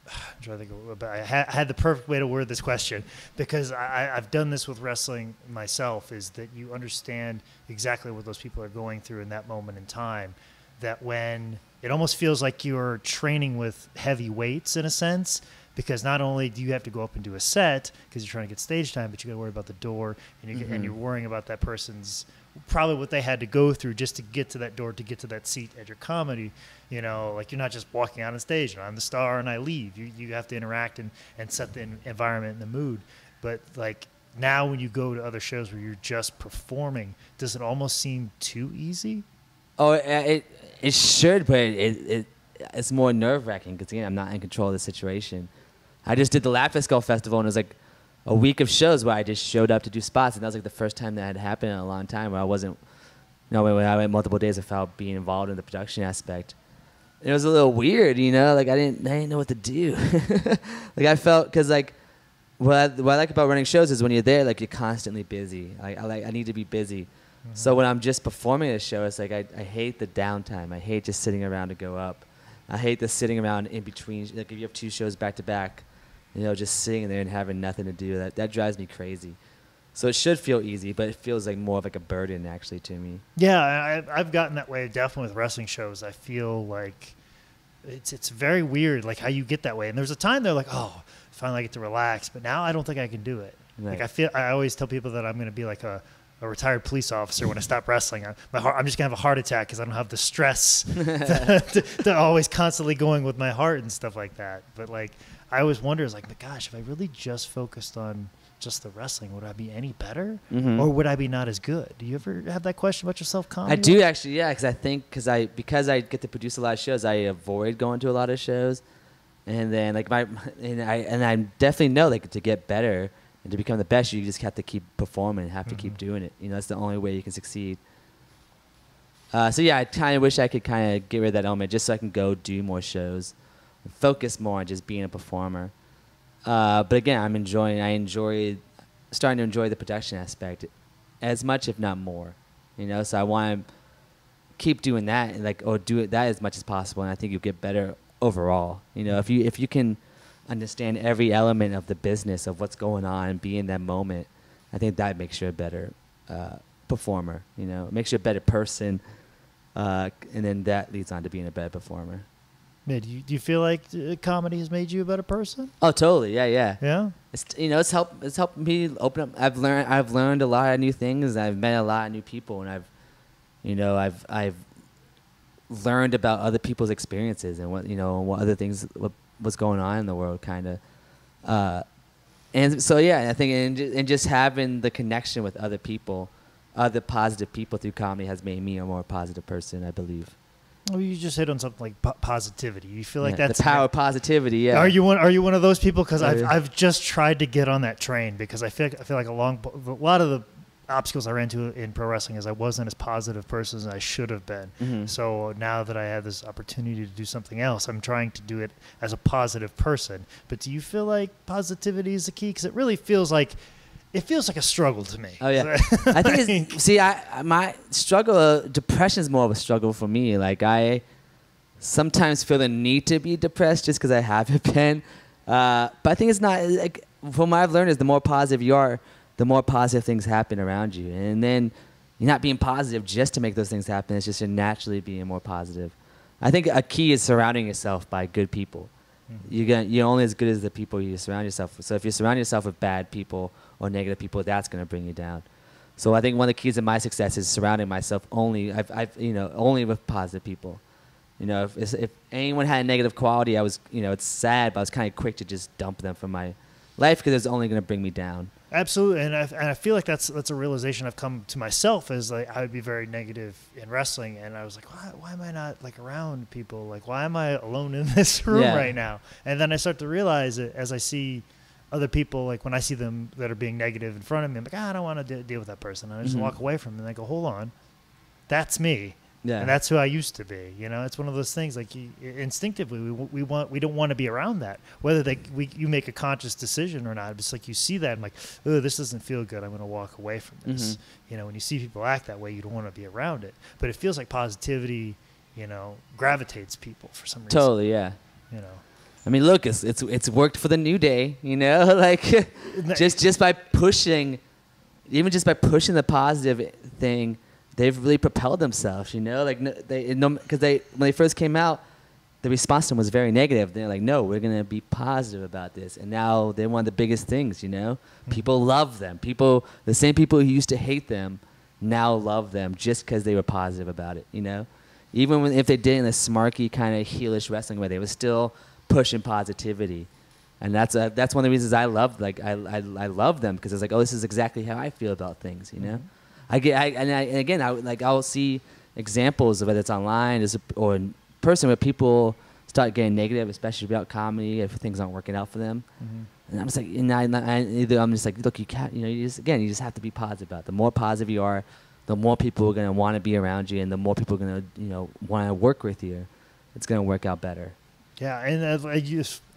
I'm trying to think about. I had the perfect way to word this question, because I've done this with wrestling myself. Is that you understand exactly what those people are going through in that moment in time? That when it almost feels like you're training with heavy weights in a sense. Because not only do you have to go up and do a set because you're trying to get stage time, but you got to worry about the door, and you're worrying about that person's probably what they had to go through just to get to that door, to get to that seat at your comedy. Like you're not just walking out on stage and I'm the star and I leave. You have to interact and set the environment and the mood. But like now when you go to other shows where you're just performing, does it almost seem too easy? Oh, it should, but it's more nerve-wracking because, again, I'm not in control of the situation. I just did the Laugh Skull Festival, and it was like a week of shows where I just showed up to do spots, and that was like the first time that had happened in a long time where I wasn't, when I went multiple days without being involved in the production aspect. And it was a little weird, like I didn't know what to do. Like I felt, because like what I like about running shows is when you're there, like you're constantly busy. I need to be busy. Mm-hmm. So when I'm just performing a show, it's like I hate the downtime. I hate just sitting around to go up. I hate the sitting around in between. Like if you have 2 shows back to back, just sitting there and having nothing to do. That drives me crazy. So it should feel easy, but it feels like more of like a burden actually to me. Yeah, I've gotten that way definitely with wrestling shows. I feel like it's very weird, like how you get that way. And there's a time they're like, oh, finally I get to relax. But now I don't think I can do it. Right. Like I always tell people that I'm going to be like a retired police officer when I stop wrestling. I'm just going to have a heart attack because I don't have the stress to always constantly going with my heart and stuff like that. But like I always wonder, is like, but gosh, if I really just focused on just the wrestling, would I be any better? Mm-hmm. Or would I be not as good? Do you ever have that question about yourself, comedy? I do actually, yeah, because I get to produce a lot of shows, I avoid going to a lot of shows. And then like I definitely know like to get better and to become the best, you just have to keep performing, have to keep doing it. That's the only way you can succeed. So yeah, I kind of wish I could kind of get rid of that element just so I can go do more shows, and focus more on just being a performer. But again, starting to enjoy the production aspect as much, if not more. So I want to keep doing that or do that as much as possible, and I think you'll get better overall. if you can understand every element of the business of what's going on and be in that moment, I think that makes you a better performer. You know, it makes you a better person, and then that leads on to being a better performer. Yeah, do you feel like comedy has made you a better person? Oh, totally. Yeah. Yeah. It's helped me open up. I've learned a lot of new things. I've met a lot of new people, and I've learned about other people's experiences and what other things, what's going on in the world, kind of. And so I think and just having the connection with other people, other positive people through comedy has made me a more positive person, I believe. Well, you just hit on something like positivity. You feel like that's the power of positivity. Yeah. Are you one of those people? Because I've just tried to get on that train because I feel like a lot of the obstacles I ran into in pro wrestling is I wasn't as positive person as I should have been. Mm-hmm. So now that I have this opportunity to do something else, I'm trying to do it as a positive person. But do you feel like positivity is the key? Because it really feels like a struggle to me. Oh yeah, I think my struggle, depression is more of a struggle for me. Like I sometimes feel the need to be depressed just because I haven't been. But I think it's not like, from what I've learned is the more positive you are, the more positive things happen around you. And then you're not being positive just to make those things happen. It's just you're naturally being more positive. I think a key is surrounding yourself by good people. Mm-hmm. You're only as good as the people you surround yourself with. So if you surround yourself with bad people or negative people, that's going to bring you down. So I think one of the keys of my success is surrounding myself only with positive people. You know, if anyone had a negative quality, I was, it's sad, but I was kind of quick to just dump them from my life because it's only going to bring me down. Absolutely, and I feel like that's a realization I've come to myself, is like I would be very negative in wrestling, and I was like, why am I not like around people? Like, why am I alone in this room right now? And then I start to realize it as I see other people, like when I see them that are being negative in front of me, I'm like, I don't want to deal with that person. And I just walk away from them, and I go, hold on, that's me. Yeah. And that's who I used to be. It's one of those things like instinctively we don't want to be around that. Whether you make a conscious decision or not, it's like you see that and like, oh, this doesn't feel good. I'm going to walk away from this. Mm-hmm. When you see people act that way, you don't want to be around it. But it feels like positivity, gravitates people for some reason. Totally, yeah. I mean, look, it's worked for the New Day. Like just by pushing, even just by pushing the positive thing. They've really propelled themselves, like because when they first came out, the response to them was very negative. They're like, no, we're gonna be positive about this, and now they're one of the biggest things. People love them. The same people who used to hate them, now love them just because they were positive about it. Even if they did it in a smarky kind of heelish wrestling way, they were still pushing positivity, and that's one of the reasons I love I love them, because it's like, oh, this is exactly how I feel about things. I'll see examples of whether it's online or in person where people start getting negative, especially about comedy, if things aren't working out for them. Mm-hmm. And I'm just like, I'm just like, look, you can't, you just have to be positive about it. The more positive you are, the more people are going to want to be around you, and the more people are going to, want to work with you. It's going to work out better. Yeah, and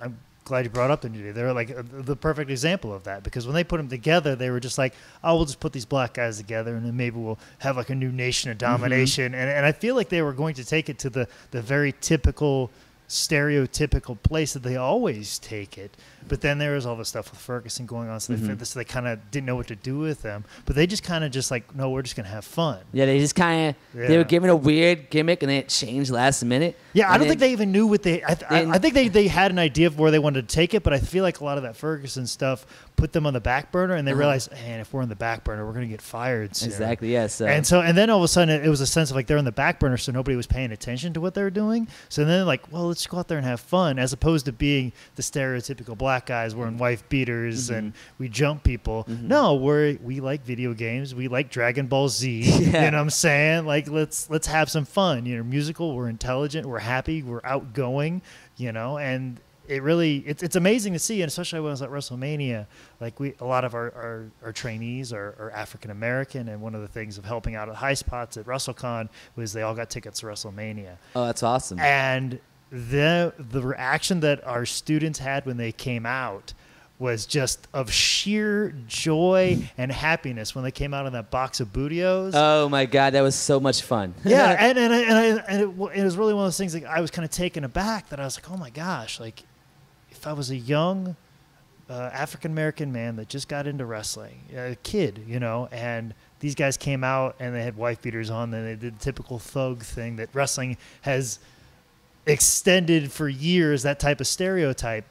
I'm glad you brought up the New Day. They're like the perfect example of that, because when they put them together, they were just like, oh, we'll just put these black guys together, and then maybe we'll have like a new nation of domination. Mm-hmm. And I feel like they were going to take it to the very typical, stereotypical place that they always take it. But then there was all this stuff with Ferguson going on, so they kind of didn't know what to do with them. But they just kind of just like, no, we're just going to have fun. Yeah, they just kind of, they were given a weird gimmick, and then it changed last minute. Yeah, I don't think they even knew what I think they had an idea of where they wanted to take it, but I feel like a lot of that Ferguson stuff put them on the back burner, and they realized, man, if we're on the back burner, we're going to get fired soon. Exactly, yes. Yeah, and then all of a sudden, it was a sense of like they're on the back burner, so nobody was paying attention to what they were doing. So then like, well, let's go out there and have fun, as opposed to being the stereotypical black guys wearing wife beaters and we jump people. No, we like video games. We like Dragon Ball Z. Yeah. You know what I'm saying? Like, let's have some fun. Musical. We're intelligent. We're happy. We're outgoing. And it really it's amazing to see, and especially when I was at WrestleMania. Like a lot of our trainees are African American, and one of the things of helping out at High Spots at WrestleCon was they all got tickets to WrestleMania. Oh, that's awesome. And the reaction that our students had when they came out was just of sheer joy and happiness when they came out in that box of Bootios. Oh my God, that was so much fun. Yeah, and it was really one of those things that I was kind of taken aback, that I was like, oh my gosh, like if I was a young African-American man that just got into wrestling, a kid, and these guys came out and they had wife beaters on, and they did the typical thug thing that wrestling has extended for years, that type of stereotype.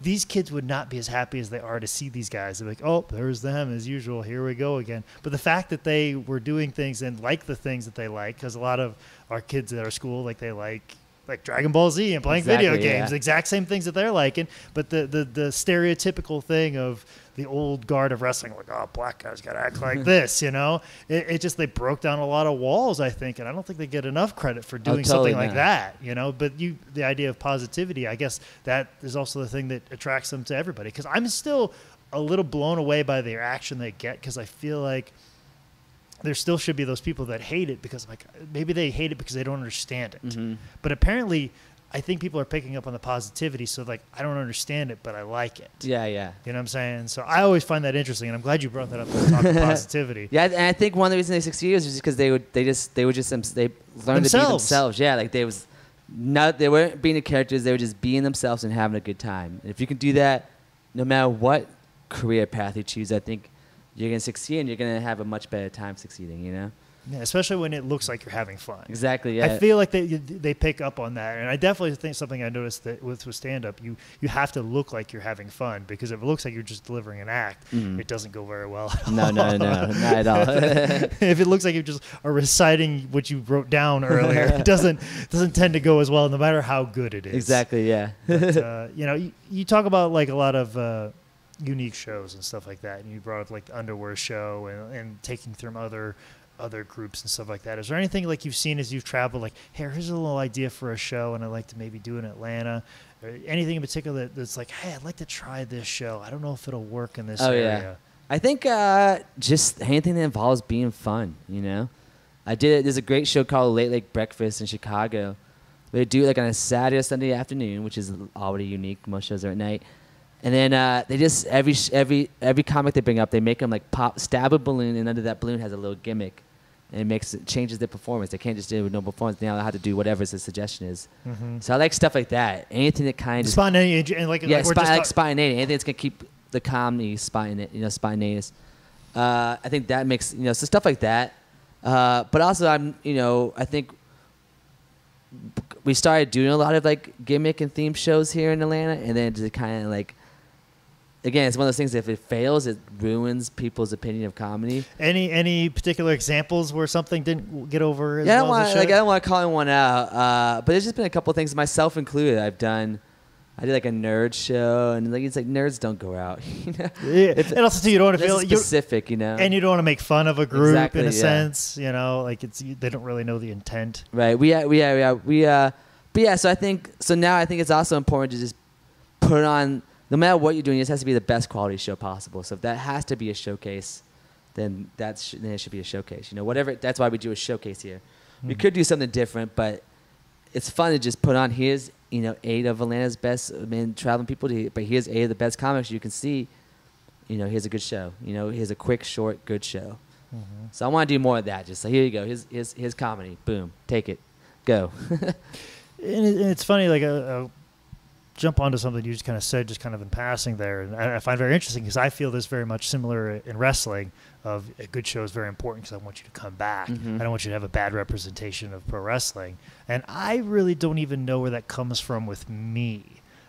These kids would not be as happy as they are to see these guys. They're like, oh, there's them as usual. Here we go again. But the fact that they were doing things and like the things that they like, because a lot of our kids at our school, they like Dragon Ball Z and playing video games, the exact same things that they're liking. But the stereotypical thing of the old guard of wrestling, like, oh, black guys got to act like this, it just, they broke down a lot of walls, I think. And I don't think they get enough credit for doing something like that, But the idea of positivity, I guess that is also the thing that attracts them to everybody. Because I'm still a little blown away by the reaction they get, because I feel like there still should be those people that hate it because, maybe they hate it because they don't understand it. Mm-hmm. But apparently, I think people are picking up on the positivity. So, I don't understand it, but I like it. Yeah. You know what I'm saying? So I always find that interesting, and I'm glad you brought that up to talk about positivity. Yeah, and I think one of the reasons they succeeded is just because they learned to be themselves. Yeah, they weren't being the characters; they were just being themselves and having a good time. And if you can do that, no matter what career path you choose, I think you're going to succeed, and you're going to have a much better time succeeding, Yeah, especially when it looks like you're having fun. Exactly, yeah. I feel like they pick up on that, and I definitely think something I noticed that with stand-up, you have to look like you're having fun, because if it looks like you're just delivering an act, it doesn't go very well at all. No, not at all. If it looks like you just are reciting what you wrote down earlier, it doesn't tend to go as well, no matter how good it is. Exactly, yeah. But, you talk about a lot of unique shows and stuff like that, and you brought up the underwear show and taking through other groups and stuff like that. Is there anything you've seen as you've traveled, hey, here's a little idea for a show and I'd like to maybe do in Atlanta, or anything in particular that's hey, I'd like to try this show, I don't know if it'll work in this area? Yeah. I think just anything that involves being fun, I did it. There's a great show called Late Late Breakfast in Chicago. They do it on a Saturday or Sunday afternoon, which is already unique. Most shows are at night. And then they just every comic they bring up, they make them stab a balloon, and under that balloon has a little gimmick, and it changes their performance. They can't just do it with no performance. They now have to do whatever the suggestion is. Mm-hmm. So I like stuff like that. Anything that kind of spontaneous, and spontaneous. Anything that's gonna keep the comedy spontaneous. I think that makes so stuff like that. But also I think we started doing a lot of gimmick and theme shows here in Atlanta, and then just kind of again, it's one of those things. If it fails, it ruins people's opinion of comedy. Any particular examples where something didn't get over? I don't want to call one out, but there's just been a couple of things, myself included. I did a nerd show, and it's nerds don't go out. Yeah. And also too, you don't want to feel specific, and you don't want to make fun of a group in a sense. They don't really know the intent. Right. But yeah. So now I think it's also important to just put on. No matter what you're doing, it just has to be the best quality show possible. So if that has to be a showcase, then it should be a showcase. Whatever. That's why we do a showcase here. Mm-hmm. We could do something different, but it's fun to just put on. Here's 8 of Atlanta's best traveling people. But here's 8 of the best comics you can see. Here's a good show. Here's a quick, short, good show. Mm-hmm. So I want to do more of that. Just here you go. Here's comedy. Boom. Take it. Go. And it's funny. I'll jump onto something you just kind of said, just kind of in passing there, and I find very interesting because I feel this very much similar in wrestling. Of a good show is very important because I want you to come back. Mm-hmm. I don't want you to have a bad representation of pro wrestling, and I really don't even know where that comes from with me.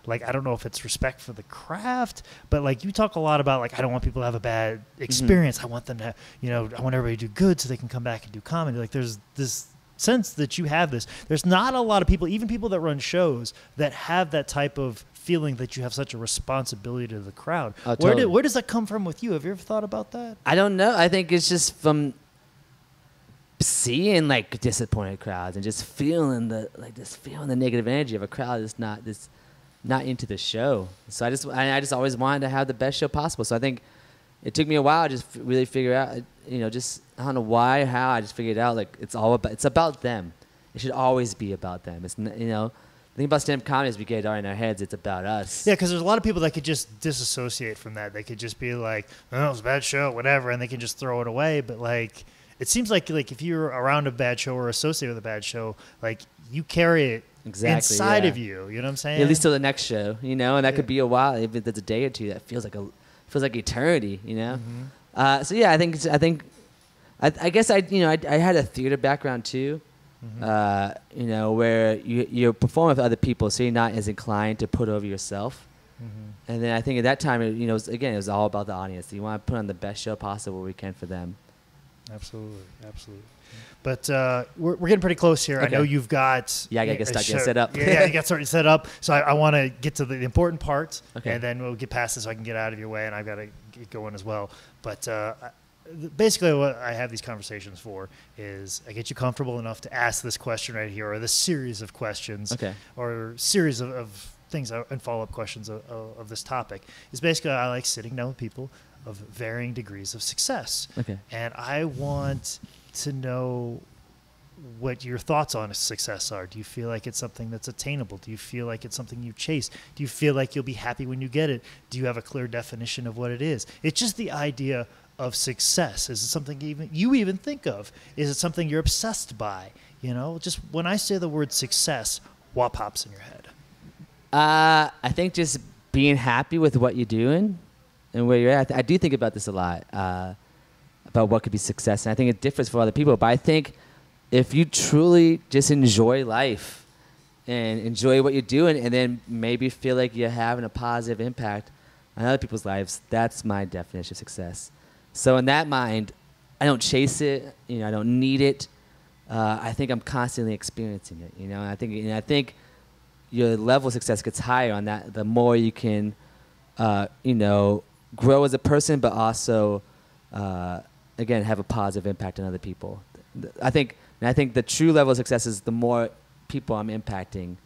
I don't know if it's respect for the craft, but you talk a lot about I don't want people to have a bad experience. Mm-hmm. I want them to, I want everybody to do good so they can come back and do comedy. There's this sense that you have this. There's not a lot of people, even people that run shows, that have that type of feeling that you have such a responsibility to the crowd. Oh, totally. Where does that come from with you? Have you ever thought about that? I don't know. I think it's just from seeing disappointed crowds and just feeling the negative energy of a crowd that's not into the show. So I just always wanted to have the best show possible. So I think it took me a while to just really figure out, I don't know why or how, I just figured out it's about them. It should always be about them. It's the thing about stand-up comedy is we get it all in our heads. It's about us. Yeah, because there's a lot of people that could just disassociate from that. They could just be like, "Oh, it was a bad show," whatever, and they can just throw it away. But it seems like if you're around a bad show or associated with a bad show, you carry it inside of you. You know what I'm saying? At least till the next show, you know, and that could be a while. If it's a day or two, that feels like eternity, you know. So yeah, I guess I had a theater background too. You know, where you perform with other people, so you're not as inclined to put over yourself. And then I think at that time, it was all about the audience. You want to put on the best show possible we can for them. Absolutely. But we're getting pretty close here. Okay. I know you've got... Yeah, I got to get set up. Yeah, you got started set up. So I want to get to the important parts, and then we'll get past this so I can get out of your way, and I've got to get going as well. But basically what I have these conversations for is I get you comfortable enough to ask this question right here, or this series of questions, or series of things and follow-up questions of this topic. Is basically I like sitting down with people of varying degrees of success. And I want to know what your thoughts on success are. Do you feel like it's something that's attainable? Do you feel like it's something you chase? Do you feel like you'll be happy when you get it? Do you have a clear definition of what it is? It's just the idea of success. Is it something you even think of? Is it something you're obsessed by? You know, just when I say the word success, what pops in your head? I think just being happy with what you're doing and where you're at. I do think about this a lot, about what could be success. And I think it differs for other people. But I think if you truly just enjoy life and enjoy what you're doing, and then maybe feel like you're having a positive impact on other people's lives, that's my definition of success. So in that mind, I don't chase it. You know, I don't need it. I think I'm constantly experiencing it. You know, and I think your level of success gets higher on that. The more you can, grow as a person, but also, again, have a positive impact on other people. I think the true level of success is the more people I'm impacting,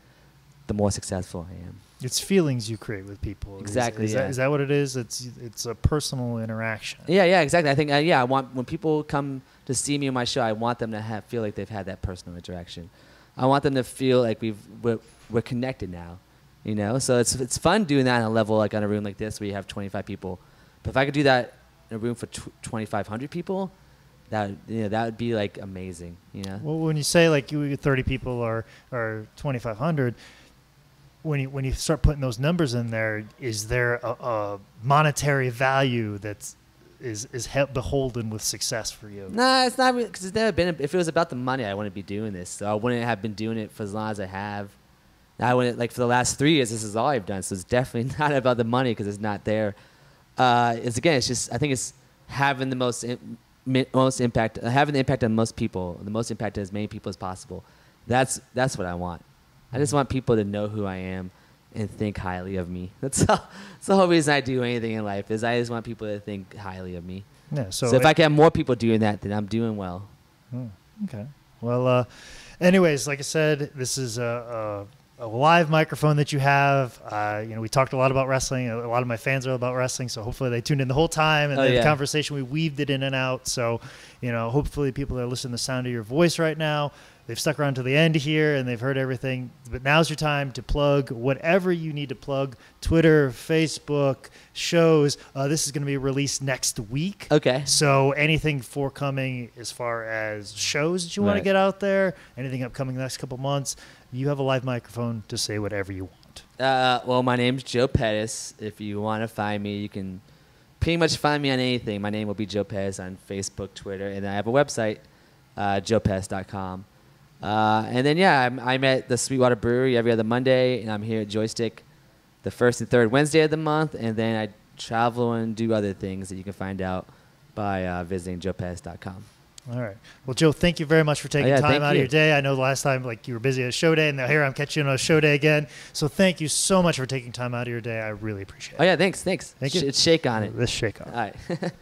the more successful I am. It's feelings you create with people. Exactly. Is that what it is? It's a personal interaction. Yeah, exactly. I think I want when people come to see me in my show, I want them to feel like they've had that personal interaction. I want them to feel like we're connected now, you know. So it's fun doing that on a level like on a room like this where you have 25 people. But if I could do that in a room for 2,500 people, that would be like amazing, you know. Well, when you say like you get 30 people or 2,500. When you start putting those numbers in there, is there a monetary value that's is beholden with success for you? Nah, it's not, because it's never been. If it was about the money, I wouldn't be doing this. So I wouldn't have been doing it for as long as I have. I wouldn't, like, for the last 3 years, this is all I've done. So it's definitely not about the money, because it's not there. It's just, I think it's having the most impact, having the impact on most people, the most impact on as many people as possible. That's what I want. I just want people to know who I am and think highly of me. That's the whole reason I do anything in life, is I just want people to think highly of me. Yeah. So if I can have more people doing that, then I'm doing well. Okay. Well, anyways, like I said, this is a live microphone that you have. We talked a lot about wrestling. A lot of my fans are about wrestling, so hopefully they tuned in the whole time. And the conversation, we weaved it in and out. So, hopefully people are listening to the sound of your voice right now. They've stuck around to the end here, and they've heard everything. But now's your time to plug whatever you need to plug. Twitter, Facebook, shows. This is going to be released next week. Okay. So anything forthcoming as far as shows that you want to get out there, anything upcoming the next couple months, you have a live microphone to say whatever you want. Well, my name's Joe Pettis. If you want to find me, you can pretty much find me on anything. My name will be Joe Pettis on Facebook, Twitter, and I have a website, joepettis.com. And then, I'm at the Sweetwater Brewery every other Monday, and I'm here at Joystick the first and third Wednesday of the month. And then I travel and do other things that you can find out by visiting joepettis.com. All right. Well, Joe, thank you very much for taking time out of your day. I know the last time you were busy at a show day, and now here I'm catching you on a show day again. So thank you so much for taking time out of your day. I really appreciate it. Oh, yeah, thanks. Thank you. Let's shake on it. Let's shake on it. All right.